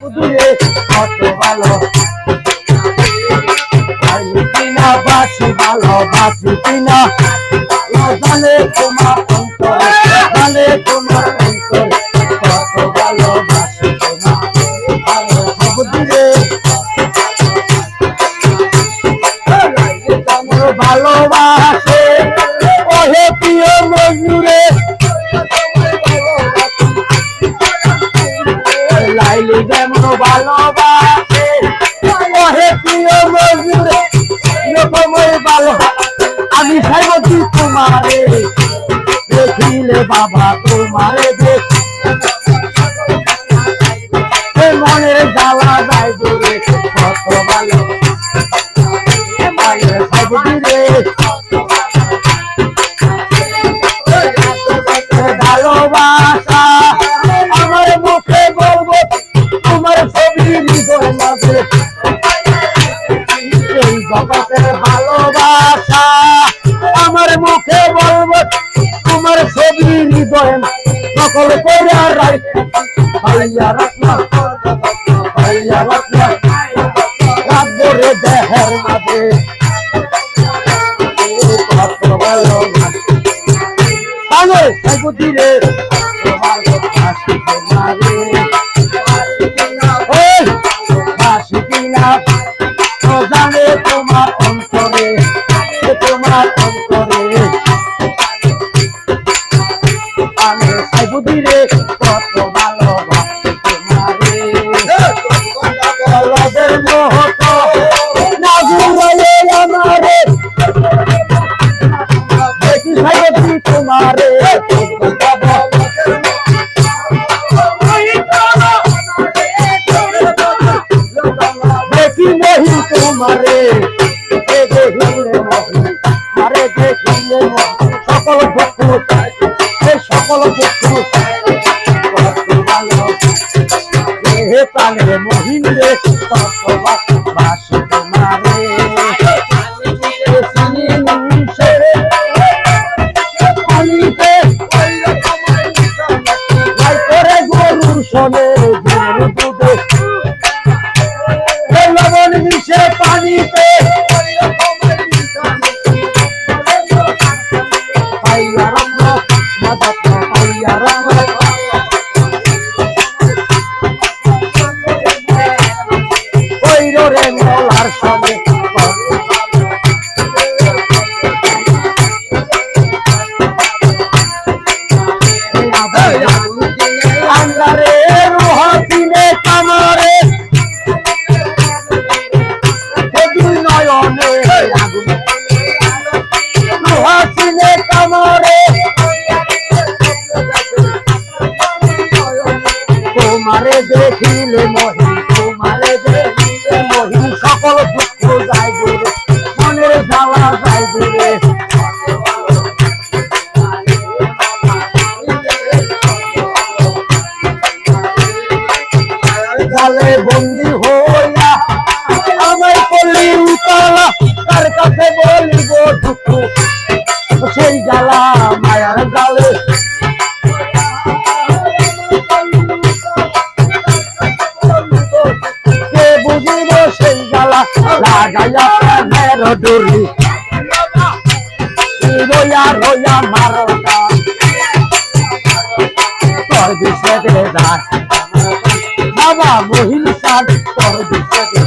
দূরে কত ভালো কিনা বাসি ভালো বাসি কিনা জানে তোমার অন্তরে জানে তোমার অন্তরে কত ভালো বাসি তোমার দূরে ভালোবাসে ওহে প্রিয় মজুরে লাইলি যেমন ভালোবাসে ওহে প্রিয় মজুরে এরকমই ভালো আমি সাইবি তোমারে দেখিলে বাবা তোমারে মনে জ্বালা যায় দূরে কত ভালো ভালোবাসা আমার মুখে বলবো তোমার ছবি হৃদয় মাঝে এই জগতের ভালোবাসা আমার মুখে বলবো তোমার ছবি হৃদয় সকল করে ভাইয়া রাখনা ভাইয়া রাখনা রাখবরে দেহের মাঝে বুদ্ধিরে জানে তোমার অন্তরে তোমার অন্তরে আমি বুদ্ধিরে কত ভালোবাসি তোমারে লবের মোহত না ঘুরাইলে আমারে দেখি সাইবি তোমারে মারে মারে দেখিলে সকল দুঃখ সকল দুঃখ হে প্রাণে মহিলে বাসি তোমারে গরুর শোনে লবণ মিশে পানিতে মেলার সঙ্গে আন্দারে রুহ দিনে কামারে হাসিলে কামরে তোমারে দেখিলে মহি তোমারে দেখিলে মহি সকল দুঃখ যায় দূরে মনের জ্বালা যায় দূরে জালে বন্দি হইয়া আমায় করলি উতলা তার কাছে বলিব দুঃখ সেই জ্বালা মায়ার জালে কে বুঝিব সেই জ্বালা লাগাইয়া প্রেমের ডুরি রইয়া রইয়া মারতা তোর বিষে দে বাবা মহিল সার তোর বিষে